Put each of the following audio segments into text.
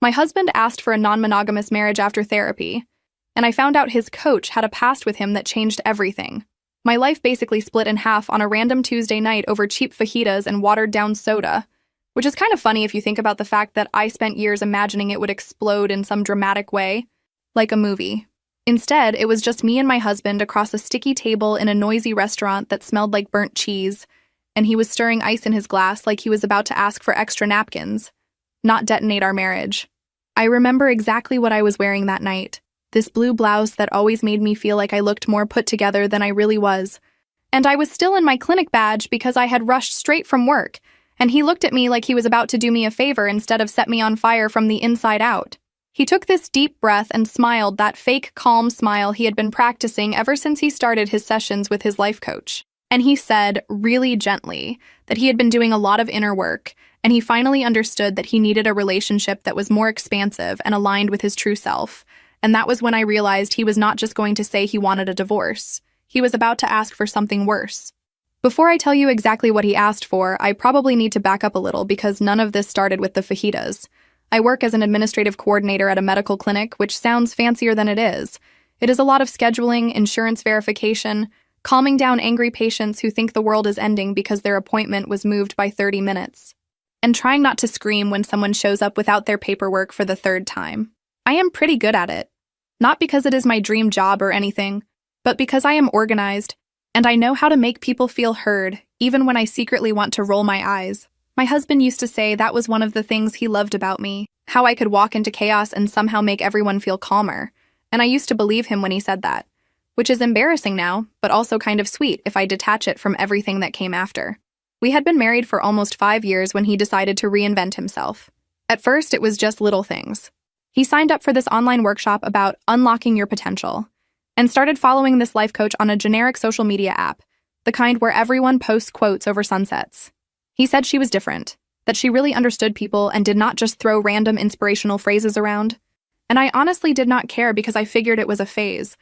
My husband asked for a non-monogamous marriage after therapy, and I found out his coach had a past with him that changed everything. My life basically split in half on a random Tuesday night over cheap fajitas and watered-down soda, which is kind of funny if you think about the fact that I spent years imagining it would explode in some dramatic way, like a movie. Instead, it was just me and my husband across a sticky table in a noisy restaurant that smelled like burnt cheese, and he was stirring ice in his glass like he was about to ask for extra napkins, not detonate our marriage. I remember exactly what I was wearing that night, this blue blouse that always made me feel like I looked more put together than I really was. And I was still in my clinic badge because I had rushed straight from work, and he looked at me like he was about to do me a favor instead of set me on fire from the inside out. He took this deep breath and smiled, that fake, calm smile he had been practicing ever since he started his sessions with his life coach. And he said, really gently, that he had been doing a lot of inner work, and he finally understood that he needed a relationship that was more expansive and aligned with his true self. And that was when I realized he was not just going to say he wanted a divorce. He was about to ask for something worse. Before I tell you exactly what he asked for, I probably need to back up a little because none of this started with the fajitas. I work as an administrative coordinator at a medical clinic, which sounds fancier than it is. It is a lot of scheduling, insurance verification, calming down angry patients who think the world is ending because their appointment was moved by 30 minutes, and trying not to scream when someone shows up without their paperwork for the third time. I am pretty good at it. Not because it is my dream job or anything, but because I am organized, and I know how to make people feel heard, even when I secretly want to roll my eyes. My husband used to say that was one of the things he loved about me, how I could walk into chaos and somehow make everyone feel calmer, and I used to believe him when he said that, which is embarrassing now, but also kind of sweet if I detach it from everything that came after. We had been married for almost 5 years when he decided to reinvent himself. At first, it was just little things. He signed up for this online workshop about unlocking your potential, and started following this life coach on a generic social media app, the kind where everyone posts quotes over sunsets. He said she was different, that she really understood people and did not just throw random inspirational phrases around. And I honestly did not care because I figured it was a phase,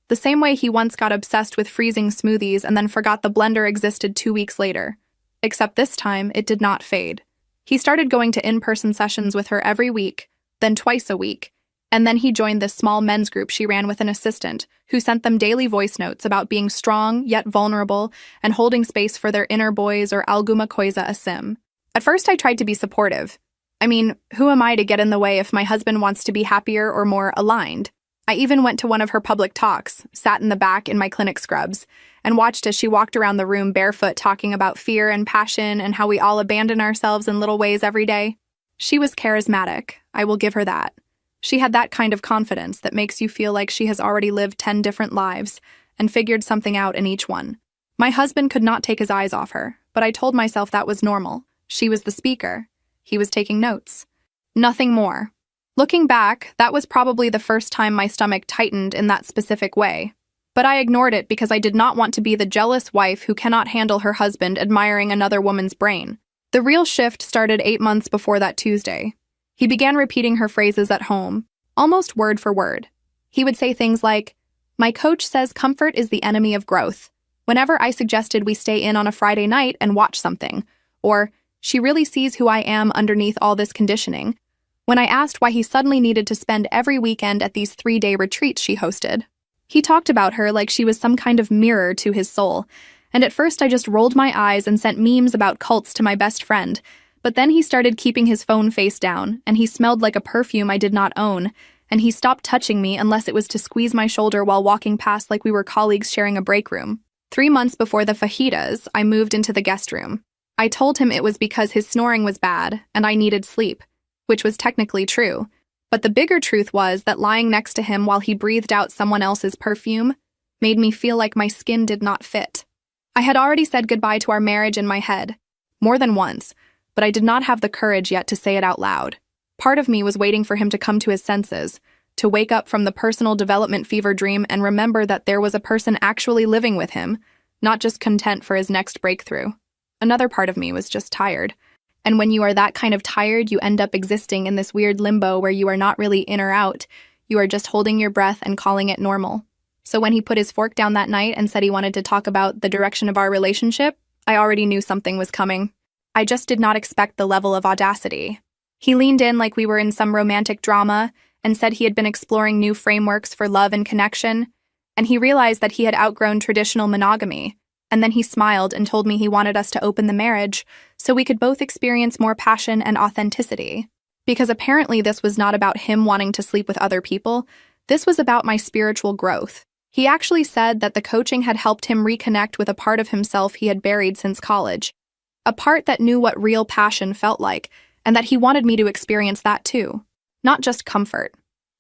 the same way he once got obsessed with freezing smoothies and then forgot the blender existed 2 weeks later. Except this time, it did not fade. He started going to in-person sessions with her every week, then twice a week, and then he joined this small men's group she ran with an assistant who sent them daily voice notes about being strong yet vulnerable and holding space for their inner boys or alguma coisa assim. At first, I tried to be supportive. I mean, who am I to get in the way if my husband wants to be happier or more aligned? I even went to one of her public talks, sat in the back in my clinic scrubs, and watched as she walked around the room barefoot talking about fear and passion and how we all abandon ourselves in little ways every day. She was charismatic, I will give her that. She had that kind of confidence that makes you feel like she has already lived 10 different lives and figured something out in each one. My husband could not take his eyes off her, but I told myself that was normal. She was the speaker. He was taking notes. Nothing more. Looking back, that was probably the first time my stomach tightened in that specific way. But I ignored it because I did not want to be the jealous wife who cannot handle her husband admiring another woman's brain. The real shift started 8 months before that Tuesday. He began repeating her phrases at home, almost word for word. He would say things like, "My coach says comfort is the enemy of growth," whenever I suggested we stay in on a Friday night and watch something, or, "She really sees who I am underneath all this conditioning," when I asked why he suddenly needed to spend every weekend at these 3-day retreats she hosted. He talked about her like she was some kind of mirror to his soul, and at first I just rolled my eyes and sent memes about cults to my best friend, but then he started keeping his phone face down, and he smelled like a perfume I did not own, and he stopped touching me unless it was to squeeze my shoulder while walking past like we were colleagues sharing a break room. 3 months before the fajitas, I moved into the guest room. I told him it was because his snoring was bad, and I needed sleep, which was technically true. But the bigger truth was that lying next to him while he breathed out someone else's perfume made me feel like my skin did not fit. I had already said goodbye to our marriage in my head, more than once, but I did not have the courage yet to say it out loud. Part of me was waiting for him to come to his senses, to wake up from the personal development fever dream and remember that there was a person actually living with him, not just content for his next breakthrough. Another part of me was just tired. And when you are that kind of tired, you end up existing in this weird limbo where you are not really in or out, you are just holding your breath and calling it normal. So when he put his fork down that night and said he wanted to talk about the direction of our relationship, I already knew something was coming. I just did not expect the level of audacity. He leaned in like we were in some romantic drama and said he had been exploring new frameworks for love and connection, and he realized that he had outgrown traditional monogamy. And then he smiled and told me he wanted us to open the marriage so we could both experience more passion and authenticity. Because apparently this was not about him wanting to sleep with other people, this was about my spiritual growth. He actually said that the coaching had helped him reconnect with a part of himself he had buried since college, a part that knew what real passion felt like, and that he wanted me to experience that too, not just comfort.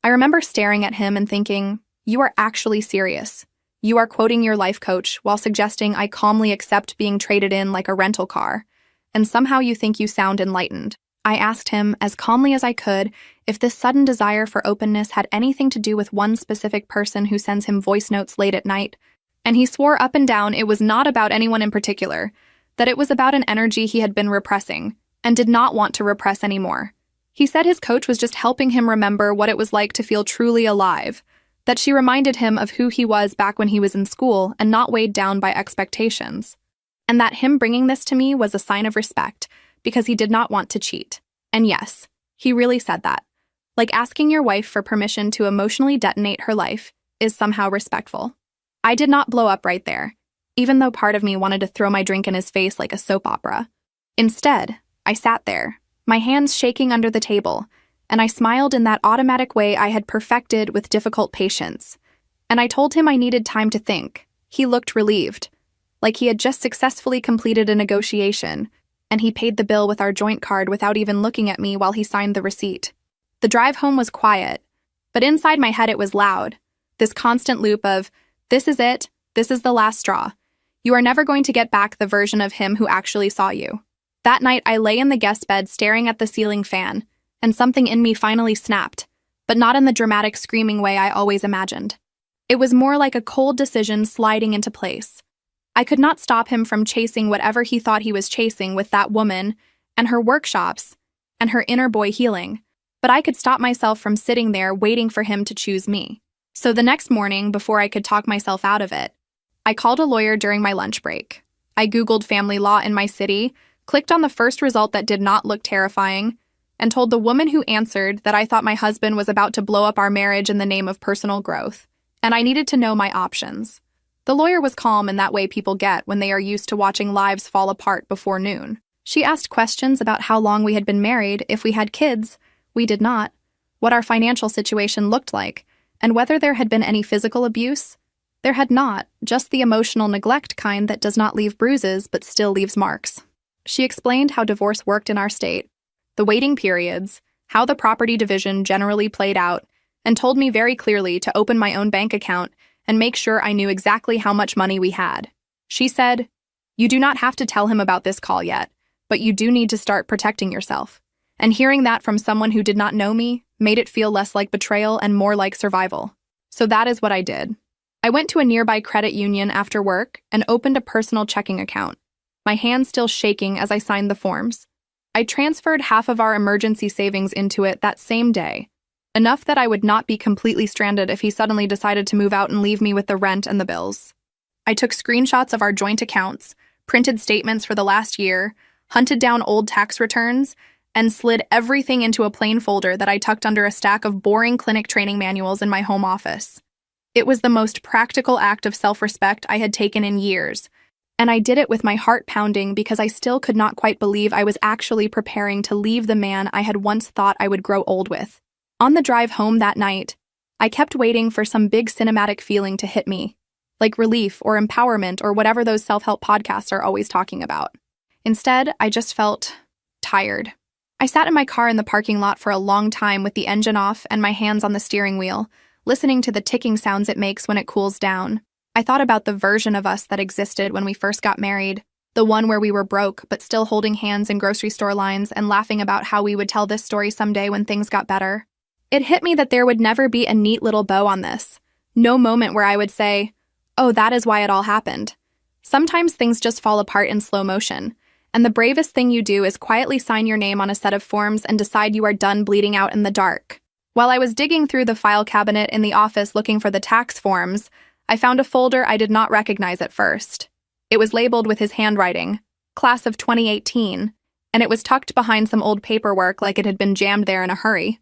I remember staring at him and thinking, you are actually serious. You are quoting your life coach while suggesting I calmly accept being traded in like a rental car, and somehow you think you sound enlightened. I asked him, as calmly as I could, if this sudden desire for openness had anything to do with one specific person who sends him voice notes late at night, and he swore up and down it was not about anyone in particular, that it was about an energy he had been repressing, and did not want to repress anymore. He said his coach was just helping him remember what it was like to feel truly alive, that she reminded him of who he was back when he was in school and not weighed down by expectations, and that him bringing this to me was a sign of respect because he did not want to cheat. And yes, he really said that. Like asking your wife for permission to emotionally detonate her life is somehow respectful. I did not blow up right there, even though part of me wanted to throw my drink in his face like a soap opera. Instead, I sat there, my hands shaking under the table, and I smiled in that automatic way I had perfected with difficult patience. And I told him I needed time to think. He looked relieved, like he had just successfully completed a negotiation, and he paid the bill with our joint card without even looking at me while he signed the receipt. The drive home was quiet, but inside my head it was loud. This constant loop of, this is it, this is the last straw. You are never going to get back the version of him who actually saw you. That night I lay in the guest bed staring at the ceiling fan, and something in me finally snapped, but not in the dramatic screaming way I always imagined. It was more like a cold decision sliding into place. I could not stop him from chasing whatever he thought he was chasing with that woman, and her workshops, and her inner boy healing, but I could stop myself from sitting there waiting for him to choose me. So the next morning, before I could talk myself out of it, I called a lawyer during my lunch break. I Googled family law in my city, clicked on the first result that did not look terrifying, and told the woman who answered that I thought my husband was about to blow up our marriage in the name of personal growth, and I needed to know my options. The lawyer was calm in that way people get when they are used to watching lives fall apart before noon. She asked questions about how long we had been married, if we had kids, we did not, what our financial situation looked like, and whether there had been any physical abuse. There had not, just the emotional neglect kind that does not leave bruises but still leaves marks. She explained how divorce worked in our state, the waiting periods, how the property division generally played out, and told me very clearly to open my own bank account and make sure I knew exactly how much money we had. She said, "You do not have to tell him about this call yet, but you do need to start protecting yourself." And hearing that from someone who did not know me made it feel less like betrayal and more like survival. So that is what I did. I went to a nearby credit union after work and opened a personal checking account, my hands still shaking as I signed the forms. I transferred half of our emergency savings into it that same day, enough that I would not be completely stranded if he suddenly decided to move out and leave me with the rent and the bills. I took screenshots of our joint accounts, printed statements for the last year, hunted down old tax returns, and slid everything into a plain folder that I tucked under a stack of boring clinic training manuals in my home office. It was the most practical act of self-respect I had taken in years, and I did it with my heart pounding because I still could not quite believe I was actually preparing to leave the man I had once thought I would grow old with. On the drive home that night, I kept waiting for some big cinematic feeling to hit me, like relief or empowerment or whatever those self-help podcasts are always talking about. Instead, I just felt tired. I sat in my car in the parking lot for a long time with the engine off and my hands on the steering wheel, listening to the ticking sounds it makes when it cools down. I thought about the version of us that existed when we first got married, the one where we were broke but still holding hands in grocery store lines and laughing about how we would tell this story someday when things got better. It hit me that there would never be a neat little bow on this. No moment where I would say, "Oh, that is why it all happened." Sometimes things just fall apart in slow motion, and the bravest thing you do is quietly sign your name on a set of forms and decide you are done bleeding out in the dark. While I was digging through the file cabinet in the office looking for the tax forms, I found a folder I did not recognize at first. It was labeled with his handwriting, Class of 2018, and it was tucked behind some old paperwork like it had been jammed there in a hurry.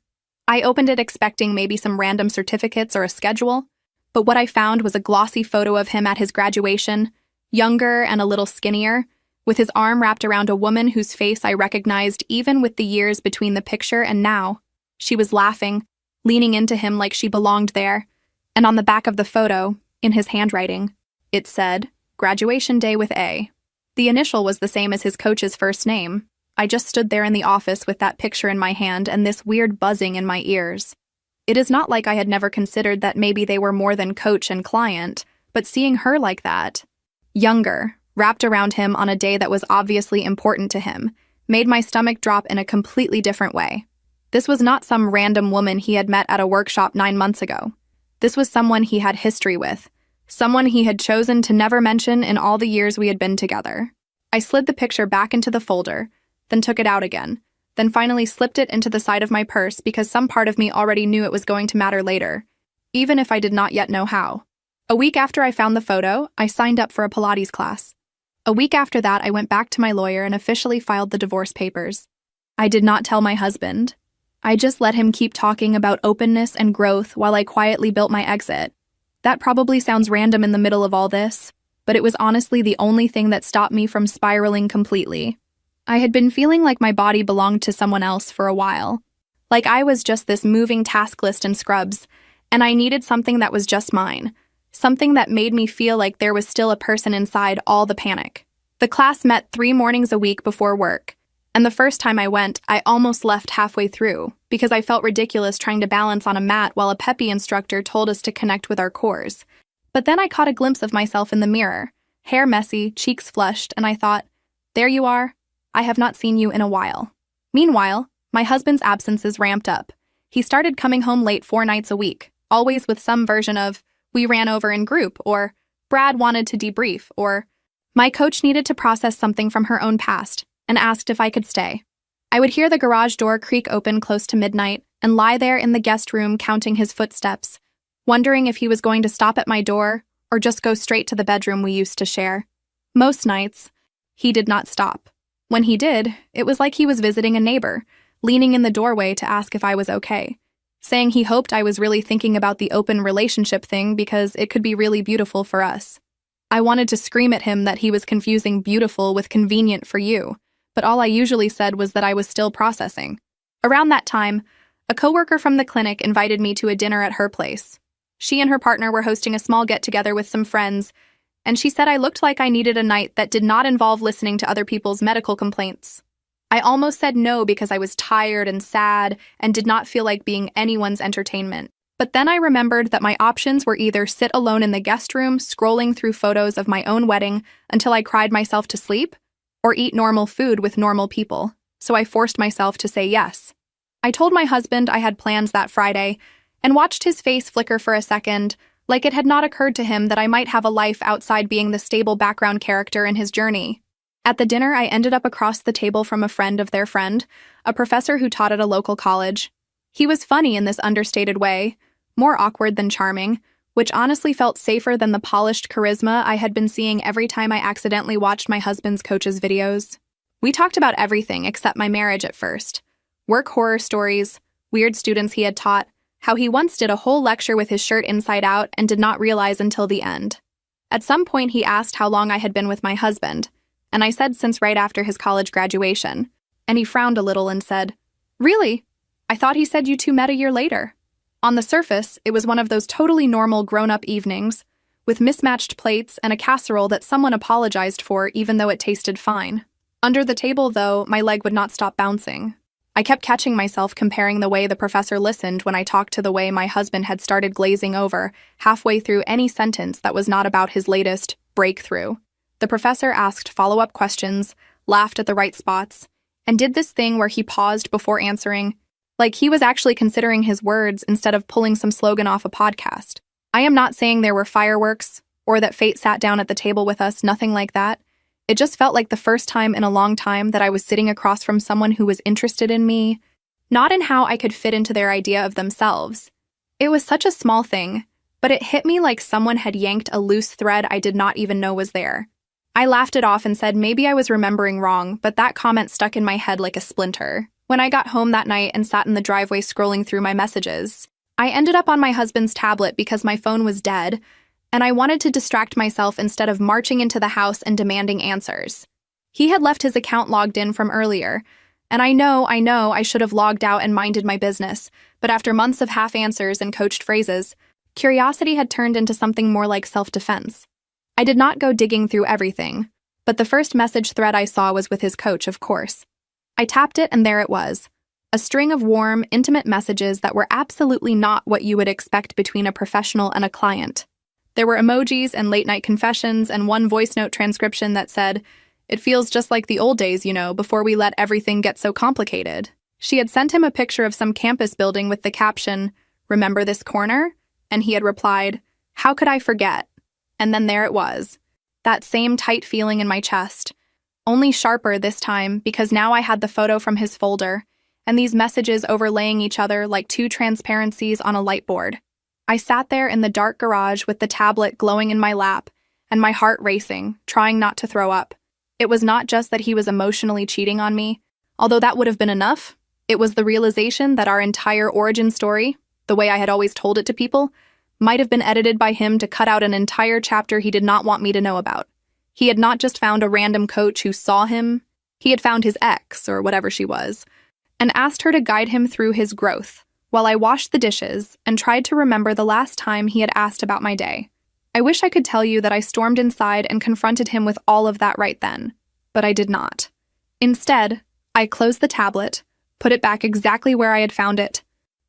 I opened it expecting maybe some random certificates or a schedule, but what I found was a glossy photo of him at his graduation, younger and a little skinnier, with his arm wrapped around a woman whose face I recognized even with the years between the picture and now. She was laughing, leaning into him like she belonged there, and on the back of the photo, in his handwriting, it said, "Graduation Day with A." The initial was the same as his coach's first name. I just stood there in the office with that picture in my hand and this weird buzzing in my ears. It is not like I had never considered that maybe they were more than coach and client, but seeing her like that, younger, wrapped around him on a day that was obviously important to him, made my stomach drop in a completely different way. This was not some random woman he had met at a workshop 9 months ago. This was someone he had history with, someone he had chosen to never mention in all the years we had been together. I slid the picture back into the folder, then took it out again, then finally slipped it into the side of my purse because some part of me already knew it was going to matter later, even if I did not yet know how. A week after I found the photo, I signed up for a Pilates class. A week after that, I went back to my lawyer and officially filed the divorce papers. I did not tell my husband. I just let him keep talking about openness and growth while I quietly built my exit. That probably sounds random in the middle of all this, but it was honestly the only thing that stopped me from spiraling completely. I had been feeling like my body belonged to someone else for a while. Like I was just this moving task list in Scrubs, and I needed something that was just mine. Something that made me feel like there was still a person inside all the panic. The class met 3 mornings a week before work, and the first time I went, I almost left halfway through because I felt ridiculous trying to balance on a mat while a peppy instructor told us to connect with our cores. But then I caught a glimpse of myself in the mirror, hair messy, cheeks flushed, and I thought, there you are. I have not seen you in a while. Meanwhile, my husband's absences ramped up. He started coming home late 4 nights a week, always with some version of, "We ran over in group," or "Brad wanted to debrief," or "My coach needed to process something from her own past and asked if I could stay." I would hear the garage door creak open close to midnight and lie there in the guest room counting his footsteps, wondering if he was going to stop at my door or just go straight to the bedroom we used to share. Most nights, he did not stop. When he did, it was like he was visiting a neighbor, leaning in the doorway to ask if I was okay, saying he hoped I was really thinking about the open relationship thing because it could be really beautiful for us. I wanted to scream at him that he was confusing beautiful with convenient for you, but all I usually said was that I was still processing. Around that time, a coworker from the clinic invited me to a dinner at her place. She and her partner were hosting a small get-together with some friends, and she said I looked like I needed a night that did not involve listening to other people's medical complaints. I almost said no because I was tired and sad and did not feel like being anyone's entertainment. But then I remembered that my options were either sit alone in the guest room scrolling through photos of my own wedding until I cried myself to sleep, or eat normal food with normal people, so I forced myself to say yes. I told my husband I had plans that Friday and watched his face flicker for a second, like it had not occurred to him that I might have a life outside being the stable background character in his journey. At the dinner, I ended up across the table from a friend of their friend, a professor who taught at a local college. He was funny in this understated way, more awkward than charming, which honestly felt safer than the polished charisma I had been seeing every time I accidentally watched my husband's coach's videos. We talked about everything except my marriage at first. Work horror stories, weird students he had taught, how he once did a whole lecture with his shirt inside out and did not realize until the end. At some point, he asked how long I had been with my husband, and I said since right after his college graduation, and he frowned a little and said, "Really? I thought he said you two met a year later." On the surface, it was one of those totally normal grown-up evenings, with mismatched plates and a casserole that someone apologized for even though it tasted fine. Under the table, though, my leg would not stop bouncing. I kept catching myself comparing the way the professor listened when I talked to the way my husband had started glazing over halfway through any sentence that was not about his latest breakthrough. The professor asked follow-up questions, laughed at the right spots, and did this thing where he paused before answering, like he was actually considering his words instead of pulling some slogan off a podcast. I am not saying there were fireworks, or that fate sat down at the table with us, nothing like that. It just felt like the first time in a long time that I was sitting across from someone who was interested in me, not in how I could fit into their idea of themselves. It was such a small thing, but it hit me like someone had yanked a loose thread I did not even know was there. I laughed it off and said maybe I was remembering wrong, but that comment stuck in my head like a splinter. When I got home that night and sat in the driveway scrolling through my messages, I ended up on my husband's tablet because my phone was dead, and I wanted to distract myself instead of marching into the house and demanding answers. He had left his account logged in from earlier, and I know I should have logged out and minded my business, but after months of half answers and coached phrases, curiosity had turned into something more like self-defense. I did not go digging through everything, but the first message thread I saw was with his coach, of course. I tapped it and there it was. A string of warm, intimate messages that were absolutely not what you would expect between a professional and a client. There were emojis and late-night confessions and one voice note transcription that said, "It feels just like the old days, before we let everything get so complicated." She had sent him a picture of some campus building with the caption, "Remember this corner?" And he had replied, "How could I forget?" And then there it was. That same tight feeling in my chest. Only sharper this time because now I had the photo from his folder, and these messages overlaying each other like two transparencies on a light board. I sat there in the dark garage with the tablet glowing in my lap, and my heart racing, trying not to throw up. It was not just that he was emotionally cheating on me, although that would have been enough. It was the realization that our entire origin story, the way I had always told it to people, might have been edited by him to cut out an entire chapter he did not want me to know about. He had not just found a random coach who saw him, he had found his ex, or whatever she was, and asked her to guide him through his growth, while I washed the dishes and tried to remember the last time he had asked about my day. I wish I could tell you that I stormed inside and confronted him with all of that right then, but I did not. Instead, I closed the tablet, put it back exactly where I had found it,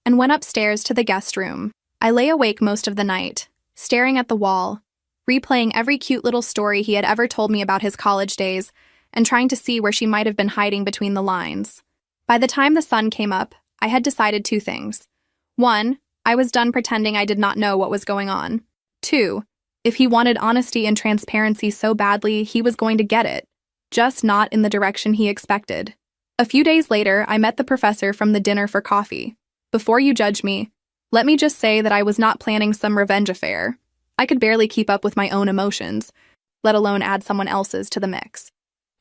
and went upstairs to the guest room. I lay awake most of the night, staring at the wall, replaying every cute little story he had ever told me about his college days, and trying to see where she might have been hiding between the lines. By the time the sun came up, I had decided two things. 1, I was done pretending I did not know what was going on. 2, if he wanted honesty and transparency so badly, he was going to get it, just not in the direction he expected. A few days later, I met the professor from the dinner for coffee. Before you judge me, let me just say that I was not planning some revenge affair. I could barely keep up with my own emotions, let alone add someone else's to the mix.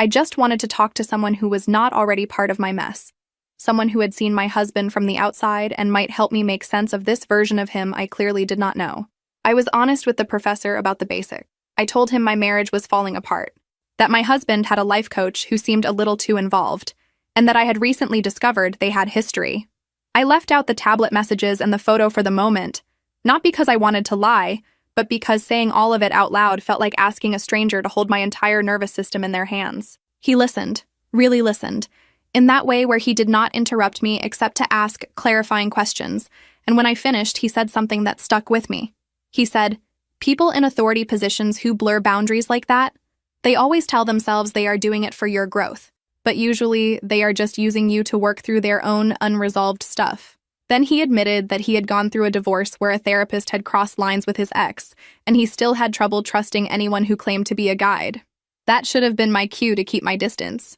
I just wanted to talk to someone who was not already part of my mess. Someone who had seen my husband from the outside and might help me make sense of this version of him I clearly did not know. I was honest with the professor about the basics. I told him my marriage was falling apart, that my husband had a life coach who seemed a little too involved, and that I had recently discovered they had history. I left out the tablet messages and the photo for the moment, not because I wanted to lie, but because saying all of it out loud felt like asking a stranger to hold my entire nervous system in their hands. He listened, really listened, in that way where he did not interrupt me except to ask clarifying questions, and when I finished, he said something that stuck with me. He said, "People in authority positions who blur boundaries like that, they always tell themselves they are doing it for your growth, but usually they are just using you to work through their own unresolved stuff." Then he admitted that he had gone through a divorce where a therapist had crossed lines with his ex, and he still had trouble trusting anyone who claimed to be a guide. That should have been my cue to keep my distance,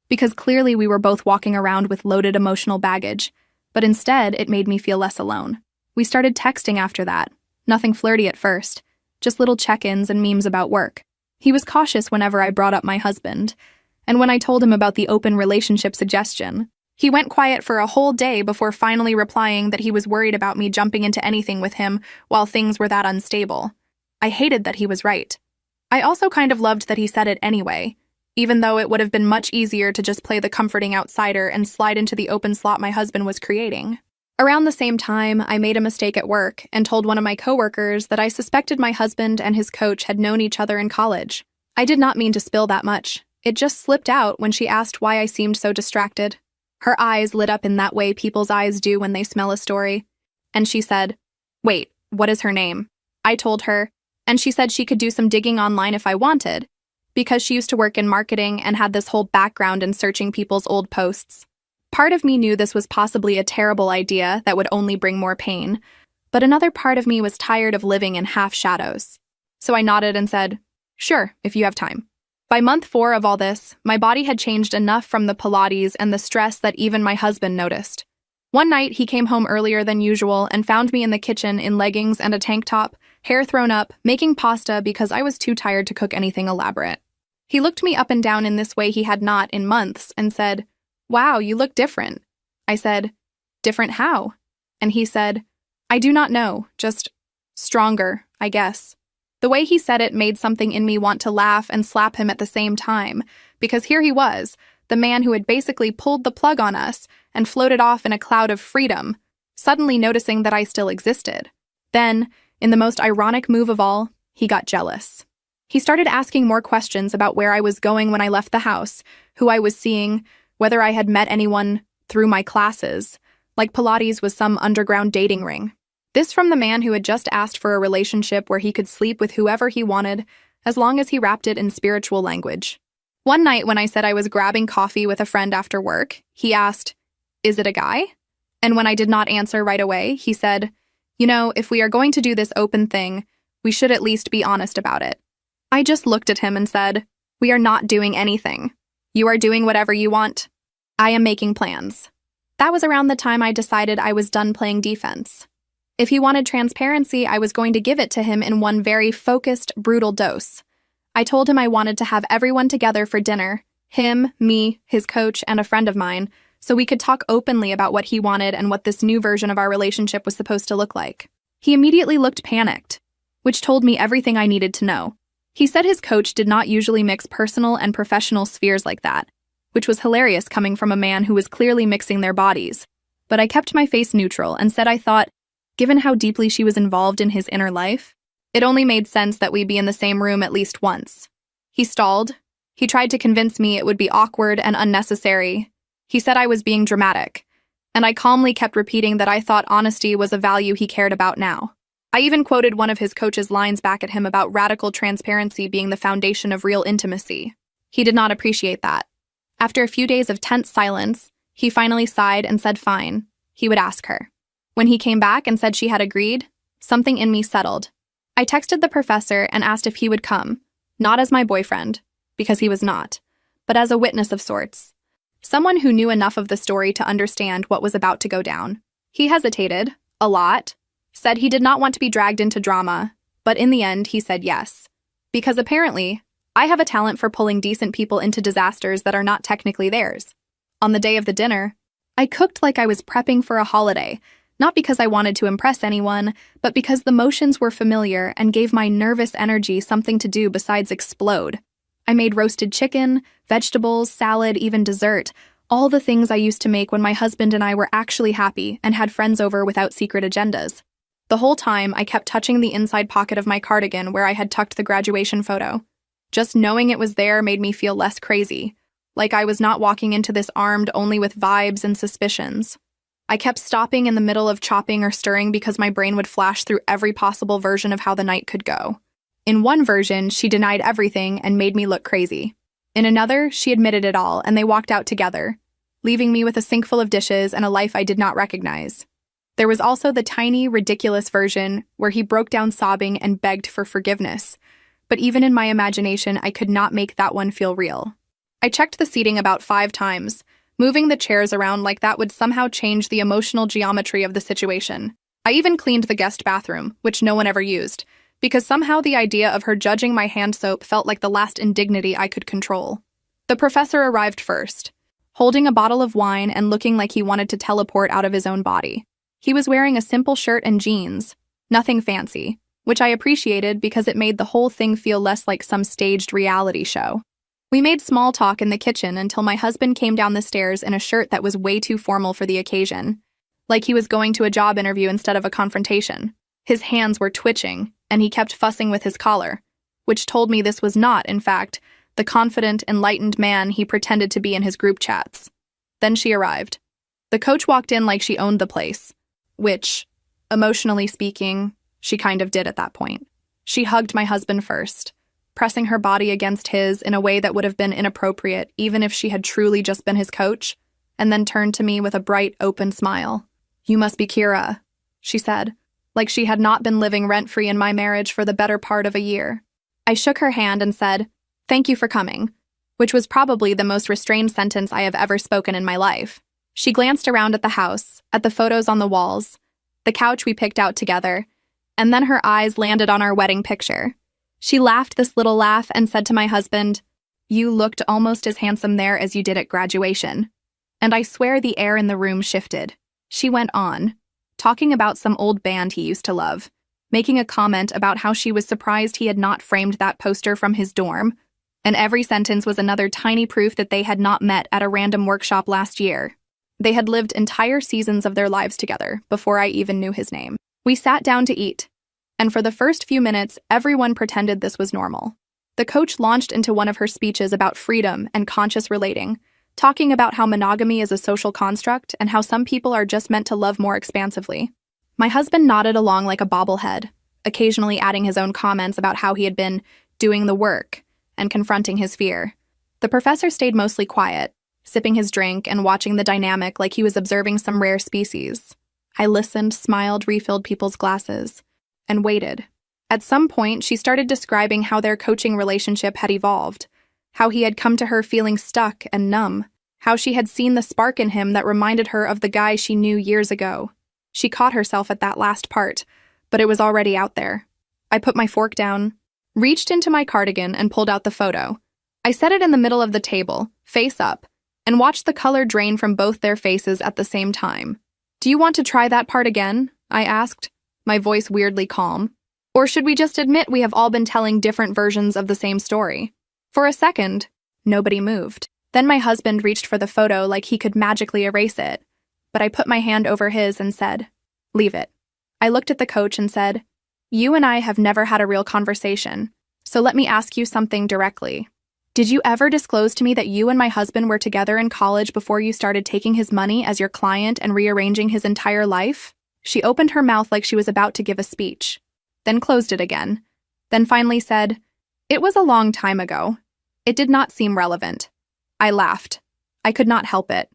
because clearly we were both walking around with loaded emotional baggage, but instead it made me feel less alone. We started texting after that. Nothing flirty at first, just little check-ins and memes about work. He was cautious whenever I brought up my husband, and when I told him about the open relationship suggestion, he went quiet for a whole day before finally replying that he was worried about me jumping into anything with him while things were that unstable. I hated that he was right. I also kind of loved that he said it anyway, even though it would have been much easier to just play the comforting outsider and slide into the open slot my husband was creating. Around the same time, I made a mistake at work and told one of my coworkers that I suspected my husband and his coach had known each other in college. I did not mean to spill that much. It just slipped out when she asked why I seemed so distracted. Her eyes lit up in that way people's eyes do when they smell a story. And she said, "Wait, what is her name?" I told her, and she said she could do some digging online if I wanted, because she used to work in marketing and had this whole background in searching people's old posts. Part of me knew this was possibly a terrible idea that would only bring more pain, but another part of me was tired of living in half shadows. So I nodded and said, "Sure, if you have time." By month 4 of all this, my body had changed enough from the Pilates and the stress that even my husband noticed. One night, he came home earlier than usual and found me in the kitchen in leggings and a tank top, hair thrown up, making pasta because I was too tired to cook anything elaborate. He looked me up and down in this way he had not in months and said, "Wow, you look different." I said, "Different how?" And he said, "I do not know, just stronger, I guess." The way he said it made something in me want to laugh and slap him at the same time, because here he was, the man who had basically pulled the plug on us and floated off in a cloud of freedom, suddenly noticing that I still existed. Then, in the most ironic move of all, he got jealous. He started asking more questions about where I was going when I left the house, who I was seeing, whether I had met anyone through my classes, like Pilates was some underground dating ring. This from the man who had just asked for a relationship where he could sleep with whoever he wanted, as long as he wrapped it in spiritual language. One night when I said I was grabbing coffee with a friend after work, he asked, "Is it a guy?" And when I did not answer right away, he said, "You know, if we are going to do this open thing, we should at least be honest about it." I just looked at him and said, "We are not doing anything. You are doing whatever you want. I am making plans." That was around the time I decided I was done playing defense. If he wanted transparency, I was going to give it to him in one very focused, brutal dose. I told him I wanted to have everyone together for dinner, him, me, his coach, and a friend of mine, so we could talk openly about what he wanted and what this new version of our relationship was supposed to look like. He immediately looked panicked, which told me everything I needed to know. He said his coach did not usually mix personal and professional spheres like that, which was hilarious coming from a man who was clearly mixing their bodies. But I kept my face neutral and said I thought, given how deeply she was involved in his inner life, it only made sense that we be in the same room at least once. He stalled. He tried to convince me it would be awkward and unnecessary. He said I was being dramatic, and I calmly kept repeating that I thought honesty was a value he cared about now. I even quoted one of his coach's lines back at him about radical transparency being the foundation of real intimacy. He did not appreciate that. After a few days of tense silence, he finally sighed and said fine, he would ask her. When he came back and said she had agreed, something in me settled. I texted the professor and asked if he would come, not as my boyfriend, because he was not, but as a witness of sorts. Someone who knew enough of the story to understand what was about to go down. He hesitated, a lot, said he did not want to be dragged into drama, but in the end he said yes. Because apparently, I have a talent for pulling decent people into disasters that are not technically theirs. On the day of the dinner, I cooked like I was prepping for a holiday, not because I wanted to impress anyone, but because the motions were familiar and gave my nervous energy something to do besides explode. I made roasted chicken, vegetables, salad, even dessert, all the things I used to make when my husband and I were actually happy and had friends over without secret agendas. The whole time, I kept touching the inside pocket of my cardigan where I had tucked the graduation photo. Just knowing it was there made me feel less crazy, like I was not walking into this armed only with vibes and suspicions. I kept stopping in the middle of chopping or stirring because my brain would flash through every possible version of how the night could go. In one version, she denied everything and made me look crazy. In another, she admitted it all and they walked out together, leaving me with a sink full of dishes and a life I did not recognize. There was also the tiny, ridiculous version where he broke down sobbing and begged for forgiveness. But even in my imagination, I could not make that one feel real. I checked the seating about 5 times, moving the chairs around like that would somehow change the emotional geometry of the situation. I even cleaned the guest bathroom, which no one ever used, because somehow the idea of her judging my hand soap felt like the last indignity I could control. The professor arrived first, holding a bottle of wine and looking like he wanted to teleport out of his own body. He was wearing a simple shirt and jeans, nothing fancy, which I appreciated because it made the whole thing feel less like some staged reality show. We made small talk in the kitchen until my husband came down the stairs in a shirt that was way too formal for the occasion, like he was going to a job interview instead of a confrontation. His hands were twitching, and he kept fussing with his collar, which told me this was not, in fact, the confident, enlightened man he pretended to be in his group chats. Then she arrived. The coach walked in like she owned the place, which, emotionally speaking, she kind of did at that point. She hugged my husband first, pressing her body against his in a way that would have been inappropriate even if she had truly just been his coach, and then turned to me with a bright, open smile. "You must be Kira," she said, like she had not been living rent-free in my marriage for the better part of a year. I shook her hand and said, "Thank you for coming," which was probably the most restrained sentence I have ever spoken in my life. She glanced around at the house, at the photos on the walls, the couch we picked out together, and then her eyes landed on our wedding picture. She laughed this little laugh and said to my husband, You looked almost as handsome there as you did at graduation. And I swear the air in the room shifted. She went on, talking about some old band he used to love, making a comment about how she was surprised he had not framed that poster from his dorm, and every sentence was another tiny proof that they had not met at a random workshop last year. They had lived entire seasons of their lives together before I even knew his name. We sat down to eat, and for the first few minutes, everyone pretended this was normal. The coach launched into one of her speeches about freedom and conscious relating, talking about how monogamy is a social construct and how some people are just meant to love more expansively. My husband nodded along like a bobblehead, occasionally adding his own comments about how he had been doing the work and confronting his fear. The professor stayed mostly quiet, sipping his drink and watching the dynamic like he was observing some rare species. I listened, smiled, refilled people's glasses, and waited. At some point, she started describing how their coaching relationship had evolved, how he had come to her feeling stuck and numb, how she had seen the spark in him that reminded her of the guy she knew years ago. She caught herself at that last part, but it was already out there. I put my fork down, reached into my cardigan, and pulled out the photo. I set it in the middle of the table, face up, and watched the color drain from both their faces at the same time. "Do you want to try that part again?" I asked, my voice weirdly calm. "Or should we just admit we have all been telling different versions of the same story?" For a second, nobody moved. Then my husband reached for the photo like he could magically erase it, but I put my hand over his and said, "Leave it." I looked at the coach and said, "You and I have never had a real conversation, so let me ask you something directly. Did you ever disclose to me that you and my husband were together in college before you started taking his money as your client and rearranging his entire life?" She opened her mouth like she was about to give a speech, then closed it again, then finally said, "It was a long time ago. It did not seem relevant." I laughed. I could not help it.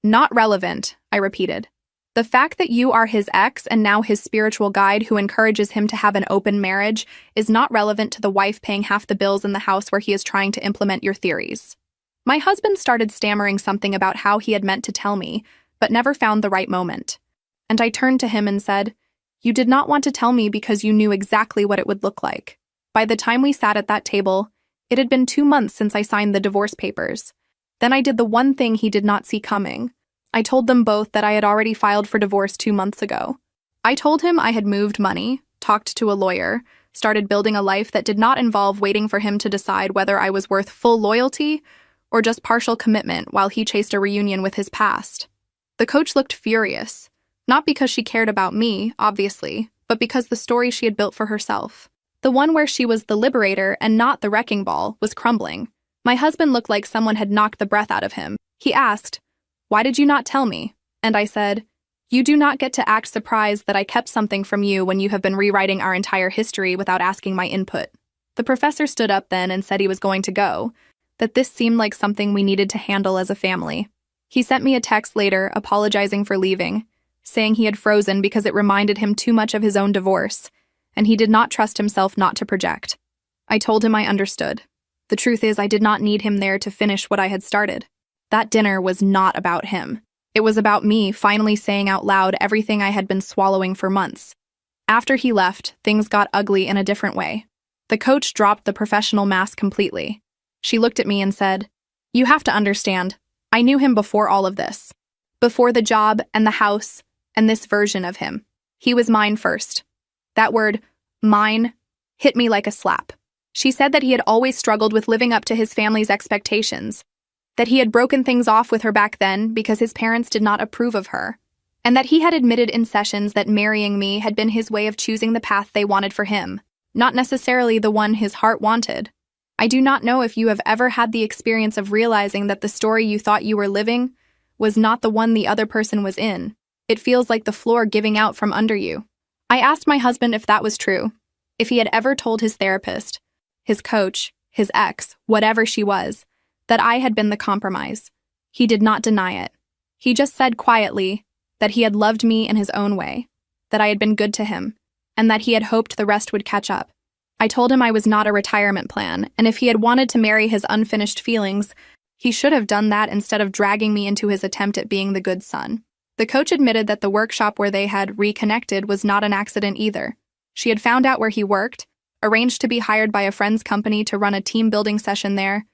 "Not relevant," I repeated. "The fact that you are his ex and now his spiritual guide who encourages him to have an open marriage is not relevant to the wife paying half the bills in the house where he is trying to implement your theories." My husband started stammering something about how he had meant to tell me, but never found the right moment. And I turned to him and said, "You did not want to tell me because you knew exactly what it would look like." By the time we sat at that table, it had been 2 months since I signed the divorce papers. Then I did the one thing he did not see coming. I told them both that I had already filed for divorce 2 months ago. I told him I had moved money, talked to a lawyer, started building a life that did not involve waiting for him to decide whether I was worth full loyalty or just partial commitment while he chased a reunion with his past. The coach looked furious, not because she cared about me, obviously, but because the story she had built for herself, the one where she was the liberator and not the wrecking ball, was crumbling. My husband looked like someone had knocked the breath out of him. He asked, "Why did you not tell me?" And I said, "You do not get to act surprised that I kept something from you when you have been rewriting our entire history without asking my input." The professor stood up then and said he was going to go, that this seemed like something we needed to handle as a family. He sent me a text later apologizing for leaving, saying he had frozen because it reminded him too much of his own divorce, and he did not trust himself not to project. I told him I understood. The truth is, I did not need him there to finish what I had started. That dinner was not about him. It was about me finally saying out loud everything I had been swallowing for months. After he left, things got ugly in a different way. The coach dropped the professional mask completely. She looked at me and said, "You have to understand, I knew him before all of this. Before the job and the house and this version of him. He was mine first." That word, mine, hit me like a slap. She said that he had always struggled with living up to his family's expectations, that he had broken things off with her back then because his parents did not approve of her, and that he had admitted in sessions that marrying me had been his way of choosing the path they wanted for him, not necessarily the one his heart wanted. I do not know if you have ever had the experience of realizing that the story you thought you were living was not the one the other person was in. It feels like the floor giving out from under you. I asked my husband if that was true, if he had ever told his therapist, his coach, his ex, whatever she was, that I had been the compromise. He did not deny it. He just said quietly that he had loved me in his own way, that I had been good to him, and that he had hoped the rest would catch up. I told him I was not a retirement plan, and if he had wanted to marry his unfinished feelings, he should have done that instead of dragging me into his attempt at being the good son. The coach admitted that the workshop where they had reconnected was not an accident either. She had found out where he worked, arranged to be hired by a friend's company to run a team-building session there,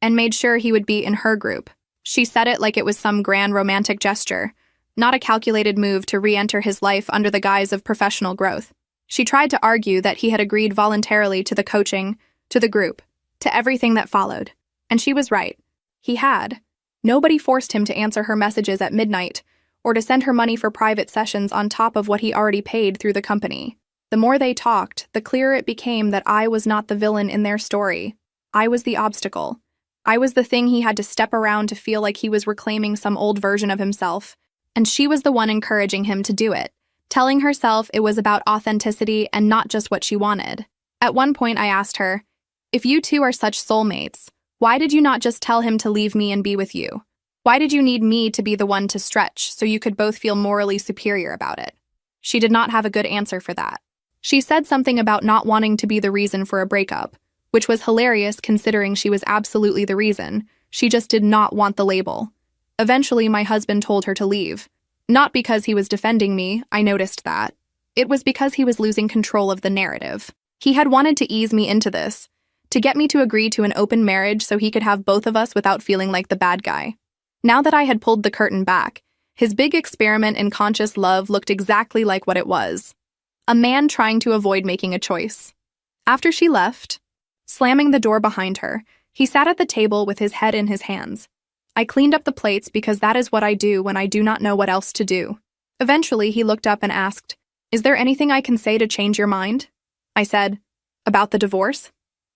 and made sure he would be in her group. She said it like it was some grand romantic gesture, not a calculated move to re-enter his life under the guise of professional growth. She tried to argue that he had agreed voluntarily to the coaching, to the group, to everything that followed. And she was right. He had. Nobody forced him to answer her messages at midnight, or to send her money for private sessions on top of what he already paid through the company. The more they talked, the clearer it became that I was not the villain in their story. I was the obstacle. I was the thing he had to step around to feel like he was reclaiming some old version of himself. And she was the one encouraging him to do it, telling herself it was about authenticity and not just what she wanted. At one point, I asked her, "If you two are such soulmates, why did you not just tell him to leave me and be with you? Why did you need me to be the one to stretch so you could both feel morally superior about it?" She did not have a good answer for that. She said something about not wanting to be the reason for a breakup, which was hilarious considering she was absolutely the reason. She just did not want the label. Eventually, my husband told her to leave. Not because he was defending me, I noticed that. It was because he was losing control of the narrative. He had wanted to ease me into this, to get me to agree to an open marriage so he could have both of us without feeling like the bad guy. Now that I had pulled the curtain back, his big experiment in conscious love looked exactly like what it was. A man trying to avoid making a choice. After she left, slamming the door behind her, he sat at the table with his head in his hands. I cleaned up the plates because that is what I do when I do not know what else to do. Eventually, he looked up and asked, "Is there anything I can say to change your mind?" I said, "About the divorce?"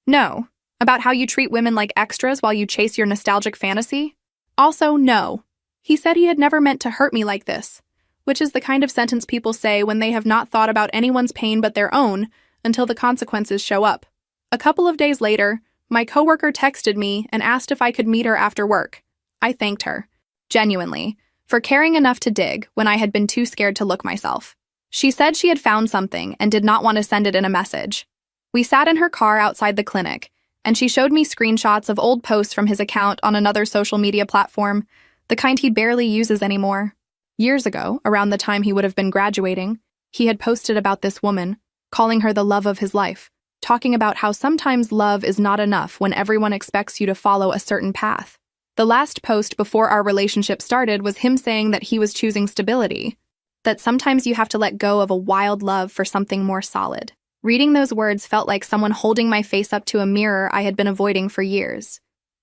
"No." "About how you treat women like extras while you chase your nostalgic fantasy?" Also, no. He said he had never meant to hurt me like this, which is the kind of sentence people say when they have not thought about anyone's pain but their own until the consequences show up. A couple of days later, my coworker texted me and asked if I could meet her after work. I thanked her, genuinely, for caring enough to dig when I had been too scared to look myself. She said she had found something and did not want to send it in a message. We sat in her car outside the clinic, and she showed me screenshots of old posts from his account on another social media platform, the kind he barely uses anymore. Years ago, around the time he would have been graduating, he had posted about this woman, calling her the love of his life, talking about how sometimes love is not enough when everyone expects you to follow a certain path. The last post before our relationship started was him saying that he was choosing stability, that sometimes you have to let go of a wild love for something more solid. Reading those words felt like someone holding my face up to a mirror I had been avoiding for years.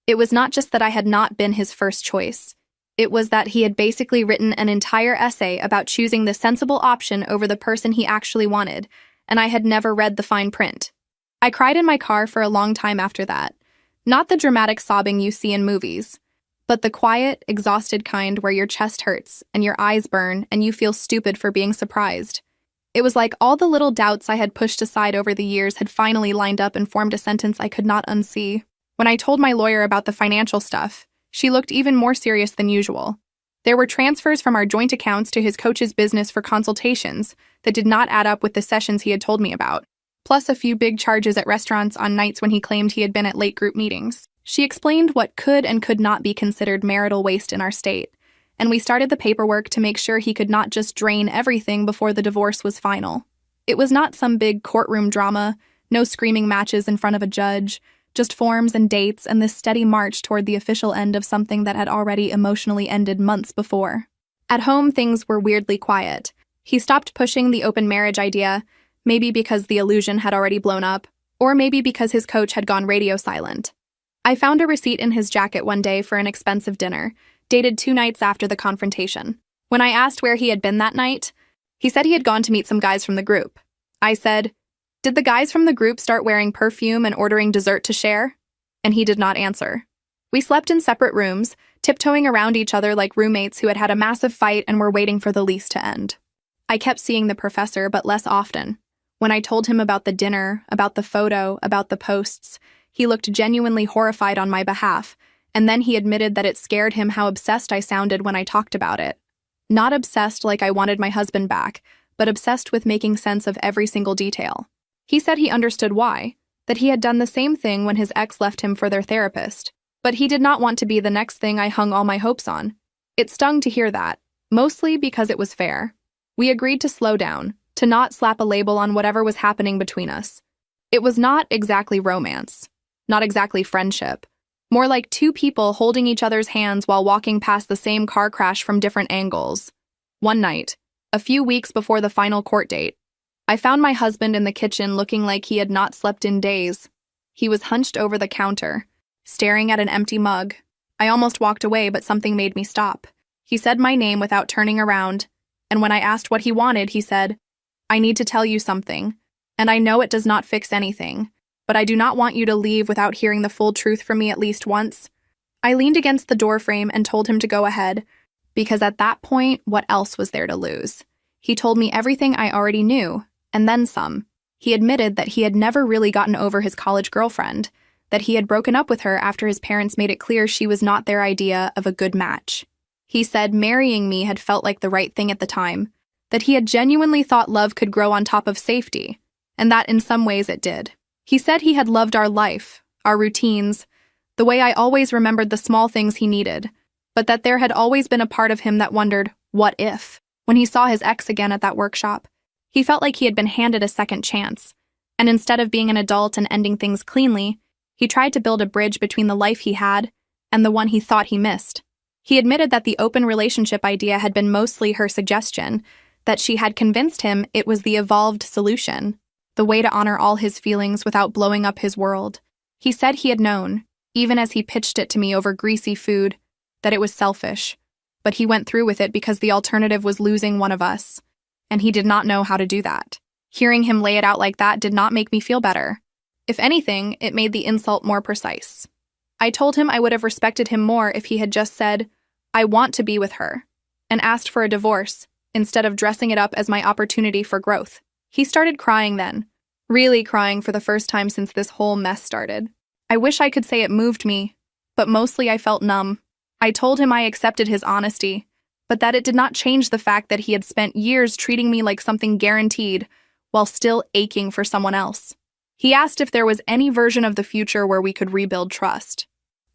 It was not just that I had not been his first choice. It was that he had basically written an entire essay about choosing the sensible option over the person he actually wanted, and I had never read the fine print. I cried in my car for a long time after that. Not the dramatic sobbing you see in movies, but the quiet, exhausted kind where your chest hurts and your eyes burn and you feel stupid for being surprised. It was like all the little doubts I had pushed aside over the years had finally lined up and formed a sentence I could not unsee. When I told my lawyer about the financial stuff, she looked even more serious than usual. There were transfers from our joint accounts to his coach's business for consultations that did not add up with the sessions he had told me about, plus a few big charges at restaurants on nights when he claimed he had been at late group meetings. She explained what could and could not be considered marital waste in our state, and we started the paperwork to make sure he could not just drain everything before the divorce was final. It was not some big courtroom drama, no screaming matches in front of a judge, just forms and dates and this steady march toward the official end of something that had already emotionally ended months before. At home, things were weirdly quiet. He stopped pushing the open marriage idea, maybe because the illusion had already blown up, or maybe because his coach had gone radio silent. I found a receipt in his jacket one day for an expensive dinner, dated 2 nights after the confrontation. When I asked where he had been that night, he said he had gone to meet some guys from the group. I said, "Did the guys from the group start wearing perfume and ordering dessert to share?" And he did not answer. We slept in separate rooms, tiptoeing around each other like roommates who had had a massive fight and were waiting for the lease to end. I kept seeing the professor, but less often. When I told him about the dinner, about the photo, about the posts, he looked genuinely horrified on my behalf, and then he admitted that it scared him how obsessed I sounded when I talked about it. Not obsessed like I wanted my husband back, but obsessed with making sense of every single detail. He said he understood why, that he had done the same thing when his ex left him for their therapist, but he did not want to be the next thing I hung all my hopes on. It stung to hear that, mostly because it was fair. We agreed to slow down, to not slap a label on whatever was happening between us. It was not exactly romance, not exactly friendship, More like two people holding each other's hands while walking past the same car crash from different angles. One night, a few weeks before the final court date, I found my husband in the kitchen looking like he had not slept in days. He was hunched over the counter, staring at an empty mug. I almost walked away, but something made me stop. He said my name without turning around, and when I asked what he wanted, he said, "I need to tell you something, and I know it does not fix anything, but I do not want you to leave without hearing the full truth from me at least once." I leaned against the doorframe and told him to go ahead, because at that point, what else was there to lose? He told me everything I already knew, and then some. He admitted that he had never really gotten over his college girlfriend, that he had broken up with her after his parents made it clear she was not their idea of a good match. He said marrying me had felt like the right thing at the time, that he had genuinely thought love could grow on top of safety, and that in some ways it did. He said he had loved our life, our routines, the way I always remembered the small things he needed, but that there had always been a part of him that wondered, what if? When he saw his ex again at that workshop, he felt like he had been handed a second chance, and instead of being an adult and ending things cleanly, he tried to build a bridge between the life he had and the one he thought he missed. He admitted that the open relationship idea had been mostly her suggestion, that she had convinced him it was the evolved solution, the way to honor all his feelings without blowing up his world. He said he had known, even as he pitched it to me over greasy food, that it was selfish, but he went through with it because the alternative was losing one of us, and he did not know how to do that. Hearing him lay it out like that did not make me feel better. If anything, it made the insult more precise. I told him I would have respected him more if he had just said, "I want to be with her," and asked for a divorce, instead of dressing it up as my opportunity for growth. He started crying then, really crying for the first time since this whole mess started. I wish I could say it moved me, but mostly I felt numb. I told him I accepted his honesty, but that it did not change the fact that he had spent years treating me like something guaranteed, while still aching for someone else. He asked if there was any version of the future where we could rebuild trust.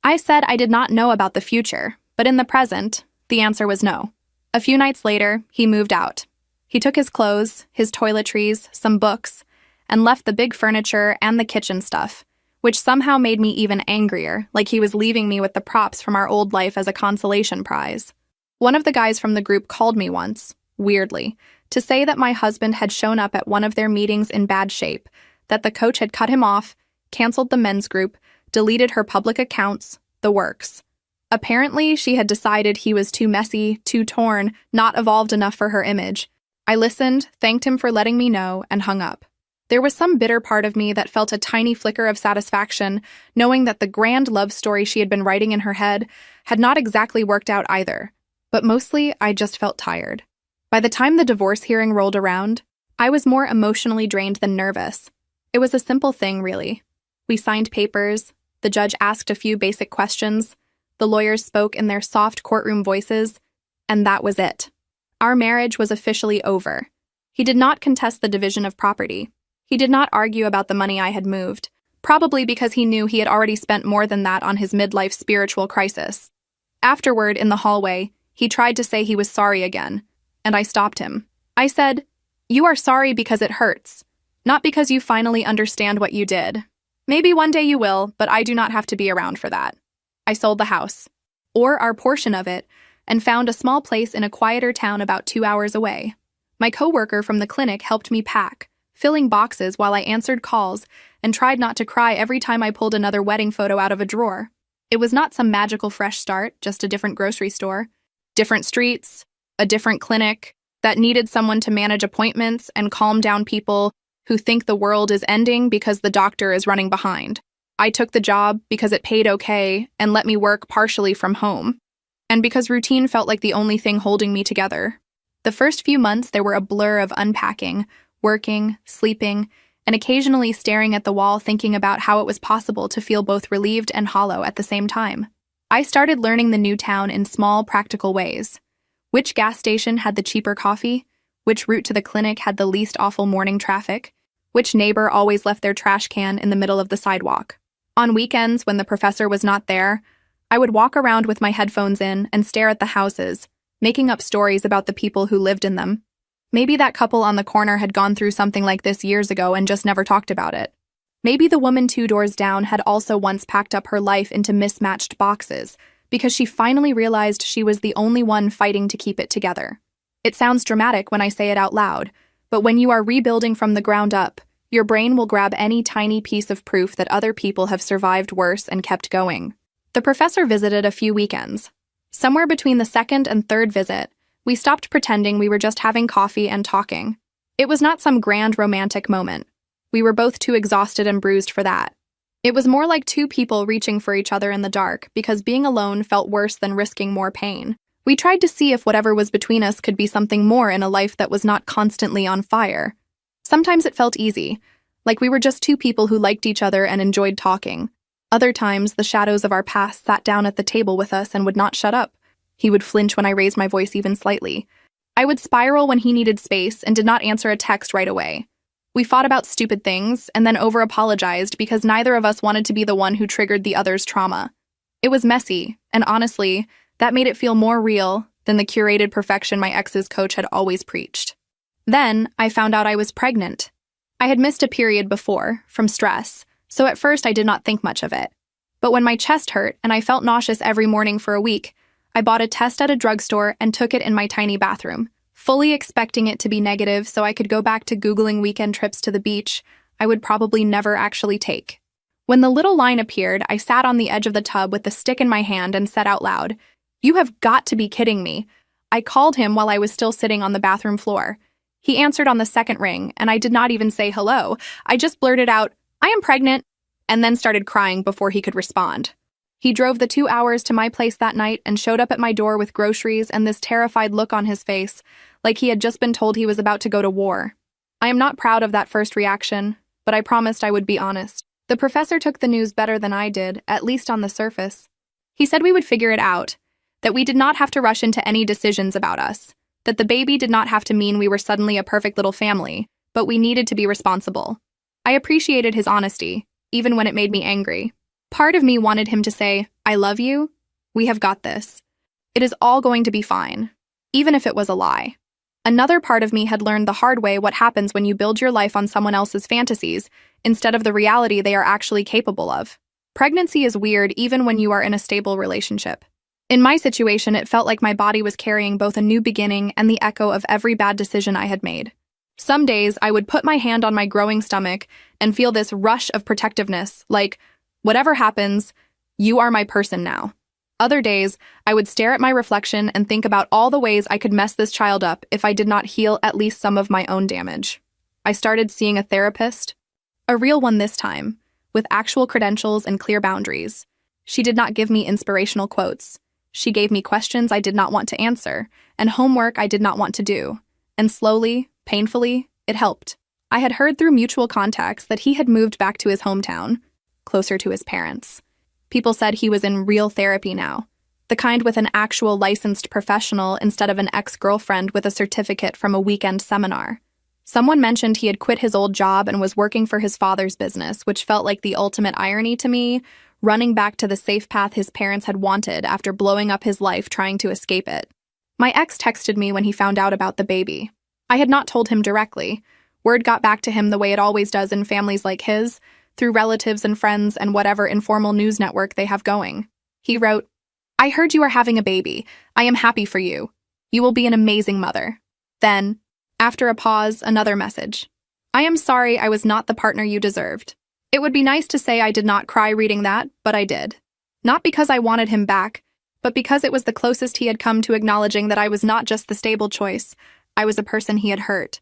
I said I did not know about the future, but in the present, the answer was no. A few nights later, he moved out. He took his clothes, his toiletries, some books, and left the big furniture and the kitchen stuff, which somehow made me even angrier, like he was leaving me with the props from our old life as a consolation prize. One of the guys from the group called me once, weirdly, to say that my husband had shown up at one of their meetings in bad shape, that the coach had cut him off, canceled the men's group, deleted her public accounts, the works. Apparently, she had decided he was too messy, too torn, not evolved enough for her image. I listened, thanked him for letting me know, and hung up. There was some bitter part of me that felt a tiny flicker of satisfaction, knowing that the grand love story she had been writing in her head had not exactly worked out either. But mostly, I just felt tired. By the time the divorce hearing rolled around, I was more emotionally drained than nervous. It was a simple thing, really. We signed papers, the judge asked a few basic questions, the lawyers spoke in their soft courtroom voices, and that was it. Our marriage was officially over. He did not contest the division of property. He did not argue about the money I had moved, probably because he knew he had already spent more than that on his midlife spiritual crisis. Afterward, in the hallway, he tried to say he was sorry again, and I stopped him. I said, "You are sorry because it hurts, not because you finally understand what you did. Maybe one day you will, but I do not have to be around for that." I sold the house, or our portion of it, and found a small place in a quieter town about 2 hours away. My coworker from the clinic helped me pack, filling boxes while I answered calls and tried not to cry every time I pulled another wedding photo out of a drawer. It was not some magical fresh start, just a different grocery store, different streets, a different clinic that needed someone to manage appointments and calm down people who think the world is ending because the doctor is running behind. I took the job because it paid okay and let me work partially from home, and because routine felt like the only thing holding me together. The first few months there were a blur of unpacking, working, sleeping, and occasionally staring at the wall thinking about how it was possible to feel both relieved and hollow at the same time. I started learning the new town in small, practical ways. Which gas station had the cheaper coffee? Which route to the clinic had the least awful morning traffic? Which neighbor always left their trash can in the middle of the sidewalk? On weekends, when the professor was not there, I would walk around with my headphones in and stare at the houses, making up stories about the people who lived in them. Maybe that couple on the corner had gone through something like this years ago and just never talked about it. Maybe the woman 2 doors down had also once packed up her life into mismatched boxes because she finally realized she was the only one fighting to keep it together. It sounds dramatic when I say it out loud, but when you are rebuilding from the ground up, your brain will grab any tiny piece of proof that other people have survived worse and kept going. The professor visited a few weekends. Somewhere between the second and third visit, we stopped pretending we were just having coffee and talking. It was not some grand romantic moment. We were both too exhausted and bruised for that. It was more like two people reaching for each other in the dark because being alone felt worse than risking more pain. We tried to see if whatever was between us could be something more in a life that was not constantly on fire. Sometimes it felt easy, like we were just two people who liked each other and enjoyed talking. Other times, the shadows of our past sat down at the table with us and would not shut up. He would flinch when I raised my voice even slightly. I would spiral when he needed space and did not answer a text right away. We fought about stupid things and then over-apologized because neither of us wanted to be the one who triggered the other's trauma. It was messy, and honestly, that made it feel more real than the curated perfection my ex's coach had always preached. Then, I found out I was pregnant. I had missed a period before, from stress, so at first I did not think much of it. But when my chest hurt and I felt nauseous every morning for a week, I bought a test at a drugstore and took it in my tiny bathroom, fully expecting it to be negative so I could go back to Googling weekend trips to the beach I would probably never actually take. When the little line appeared, I sat on the edge of the tub with the stick in my hand and said out loud, "You have got to be kidding me." I called him while I was still sitting on the bathroom floor. He answered on the second ring, and I did not even say hello. I just blurted out, "I am pregnant," and then started crying before he could respond. He drove the 2 hours to my place that night and showed up at my door with groceries and this terrified look on his face, like he had just been told he was about to go to war. I am not proud of that first reaction, but I promised I would be honest. The professor took the news better than I did, at least on the surface. He said we would figure it out, that we did not have to rush into any decisions about us, that the baby did not have to mean we were suddenly a perfect little family, but we needed to be responsible. I appreciated his honesty, even when it made me angry. Part of me wanted him to say, "I love you. We have got this. It is all going to be fine," even if it was a lie. Another part of me had learned the hard way what happens when you build your life on someone else's fantasies instead of the reality they are actually capable of. Pregnancy is weird even when you are in a stable relationship. In my situation, it felt like my body was carrying both a new beginning and the echo of every bad decision I had made. Some days, I would put my hand on my growing stomach and feel this rush of protectiveness, like, whatever happens, you are my person now. Other days, I would stare at my reflection and think about all the ways I could mess this child up if I did not heal at least some of my own damage. I started seeing a therapist, a real one this time, with actual credentials and clear boundaries. She did not give me inspirational quotes. She gave me questions I did not want to answer, and homework I did not want to do. And slowly, painfully, it helped. I had heard through mutual contacts that he had moved back to his hometown, closer to his parents. People said he was in real therapy now, the kind with an actual licensed professional instead of an ex-girlfriend with a certificate from a weekend seminar. Someone mentioned he had quit his old job and was working for his father's business, which felt like the ultimate irony to me, running back to the safe path his parents had wanted after blowing up his life trying to escape it. My ex texted me when he found out about the baby. I had not told him directly. Word got back to him the way it always does in families like his, through relatives and friends and whatever informal news network they have going. He wrote, "I heard you are having a baby. I am happy for you. You will be an amazing mother." Then, after a pause, another message. "I am sorry I was not the partner you deserved." It would be nice to say I did not cry reading that, but I did. Not because I wanted him back, but because it was the closest he had come to acknowledging that I was not just the stable choice, I was a person he had hurt.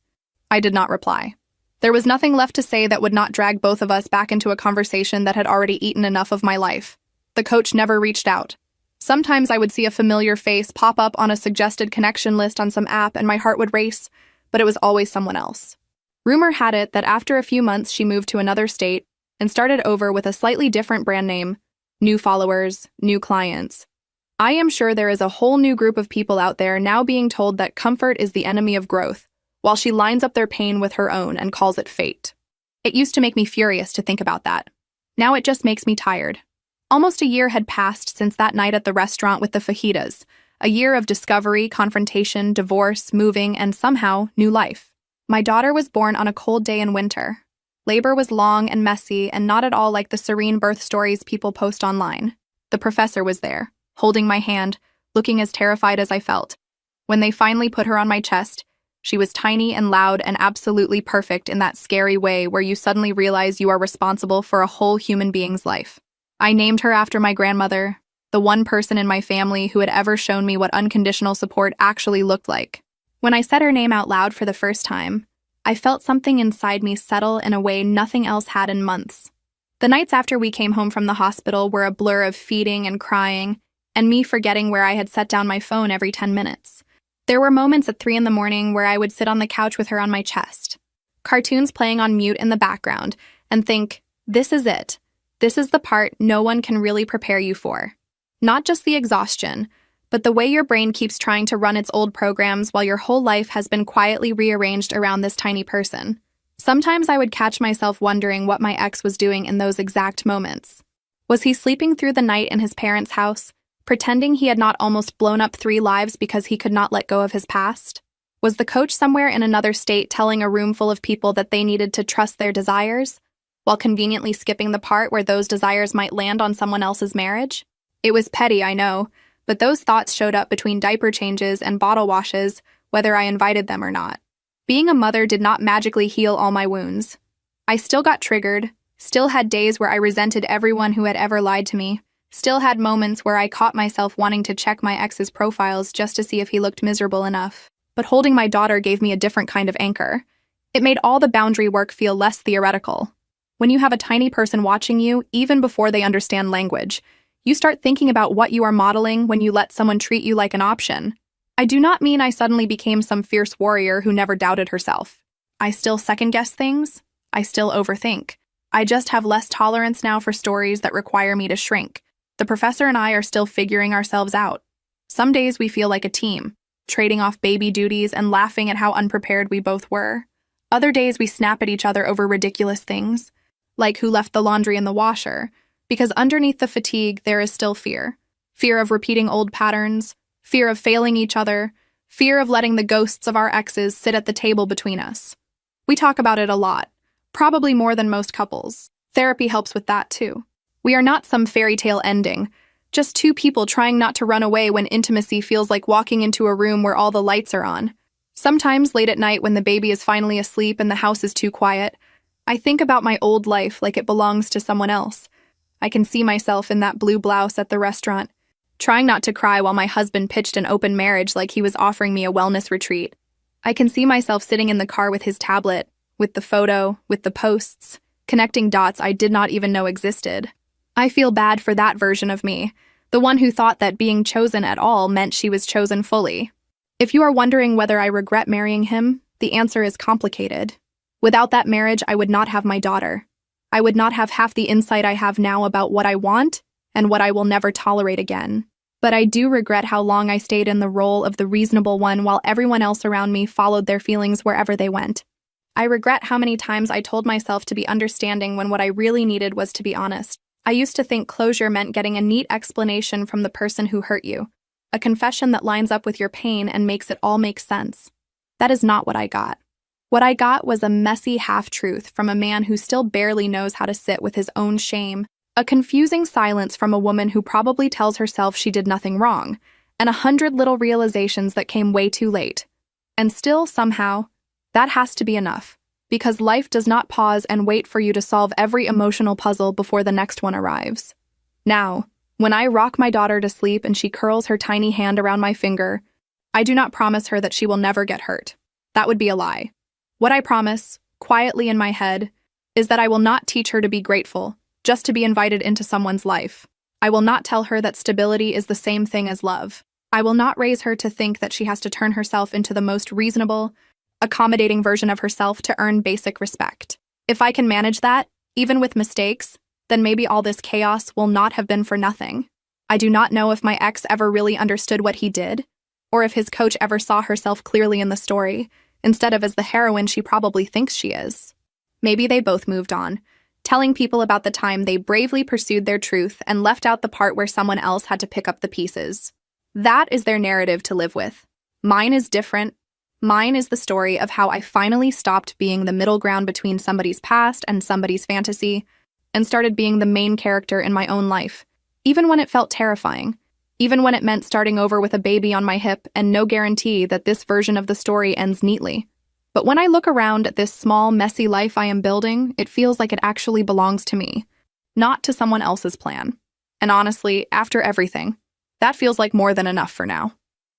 I did not reply. There was nothing left to say that would not drag both of us back into a conversation that had already eaten enough of my life. The coach never reached out. Sometimes I would see a familiar face pop up on a suggested connection list on some app and my heart would race, but it was always someone else. Rumor had it that after a few months she moved to another state and started over with a slightly different brand name, new followers, new clients. I am sure there is a whole new group of people out there now being told that comfort is the enemy of growth, while she lines up their pain with her own and calls it fate. It used to make me furious to think about that. Now it just makes me tired. Almost a year had passed since that night at the restaurant with the fajitas, a year of discovery, confrontation, divorce, moving, and somehow, new life. My daughter was born on a cold day in winter. Labor was long and messy and not at all like the serene birth stories people post online. The professor was there, holding my hand, looking as terrified as I felt. When they finally put her on my chest, she was tiny and loud and absolutely perfect in that scary way where you suddenly realize you are responsible for a whole human being's life. I named her after my grandmother, the one person in my family who had ever shown me what unconditional support actually looked like. When I said her name out loud for the first time, I felt something inside me settle in a way nothing else had in months. The nights after we came home from the hospital were a blur of feeding and crying, and me forgetting where I had set down my phone every 10 minutes. There were moments at 3 in the morning where I would sit on the couch with her on my chest, cartoons playing on mute in the background, and think, this is it. This is the part no one can really prepare you for. Not just the exhaustion, but the way your brain keeps trying to run its old programs while your whole life has been quietly rearranged around this tiny person. Sometimes I would catch myself wondering what my ex was doing in those exact moments. Was he sleeping through the night in his parents' house, pretending he had not almost blown up 3 lives because he could not let go of his past? Was the coach somewhere in another state telling a room full of people that they needed to trust their desires, while conveniently skipping the part where those desires might land on someone else's marriage? It was petty, I know, but those thoughts showed up between diaper changes and bottle washes, whether I invited them or not. Being a mother did not magically heal all my wounds. I still got triggered, still had days where I resented everyone who had ever lied to me, still had moments where I caught myself wanting to check my ex's profiles just to see if he looked miserable enough. But holding my daughter gave me a different kind of anchor. It made all the boundary work feel less theoretical. When you have a tiny person watching you, even before they understand language, you start thinking about what you are modeling when you let someone treat you like an option. I do not mean I suddenly became some fierce warrior who never doubted herself. I still second-guess things. I still overthink. I just have less tolerance now for stories that require me to shrink. The professor and I are still figuring ourselves out. Some days we feel like a team, trading off baby duties and laughing at how unprepared we both were. Other days we snap at each other over ridiculous things, like who left the laundry in the washer, because underneath the fatigue there is still fear. Fear of repeating old patterns, fear of failing each other, fear of letting the ghosts of our exes sit at the table between us. We talk about it a lot, probably more than most couples. Therapy helps with that too. We are not some fairy tale ending, just 2 people trying not to run away when intimacy feels like walking into a room where all the lights are on. Sometimes late at night when the baby is finally asleep and the house is too quiet, I think about my old life like it belongs to someone else. I can see myself in that blue blouse at the restaurant, trying not to cry while my husband pitched an open marriage like he was offering me a wellness retreat. I can see myself sitting in the car with his tablet, with the photo, with the posts, connecting dots I did not even know existed. I feel bad for that version of me, the one who thought that being chosen at all meant she was chosen fully. If you are wondering whether I regret marrying him, the answer is complicated. Without that marriage, I would not have my daughter. I would not have half the insight I have now about what I want and what I will never tolerate again. But I do regret how long I stayed in the role of the reasonable one while everyone else around me followed their feelings wherever they went. I regret how many times I told myself to be understanding when what I really needed was to be honest. I used to think closure meant getting a neat explanation from the person who hurt you, a confession that lines up with your pain and makes it all make sense. That is not what I got. What I got was a messy half-truth from a man who still barely knows how to sit with his own shame, a confusing silence from a woman who probably tells herself she did nothing wrong, and 100 little realizations that came way too late. And still, somehow, that has to be enough, because life does not pause and wait for you to solve every emotional puzzle before the next one arrives. Now, when I rock my daughter to sleep and she curls her tiny hand around my finger, I do not promise her that she will never get hurt. That would be a lie. What I promise, quietly in my head, is that I will not teach her to be grateful, just to be invited into someone's life. I will not tell her that stability is the same thing as love. I will not raise her to think that she has to turn herself into the most reasonable, accommodating version of herself to earn basic respect. If I can manage that, even with mistakes, then maybe all this chaos will not have been for nothing. I do not know if my ex ever really understood what he did, or if his coach ever saw herself clearly in the story, instead of as the heroine she probably thinks she is. Maybe they both moved on, telling people about the time they bravely pursued their truth and left out the part where someone else had to pick up the pieces. That is their narrative to live with. Mine is different, Mine is the story of how I finally stopped being the middle ground between somebody's past and somebody's fantasy and started being the main character in my own life, even when it felt terrifying, even when it meant starting over with a baby on my hip and no guarantee that this version of the story ends neatly. But when I look around at this small, messy life I am building, it feels like it actually belongs to me, not to someone else's plan. And honestly, after everything, that feels like more than enough for now.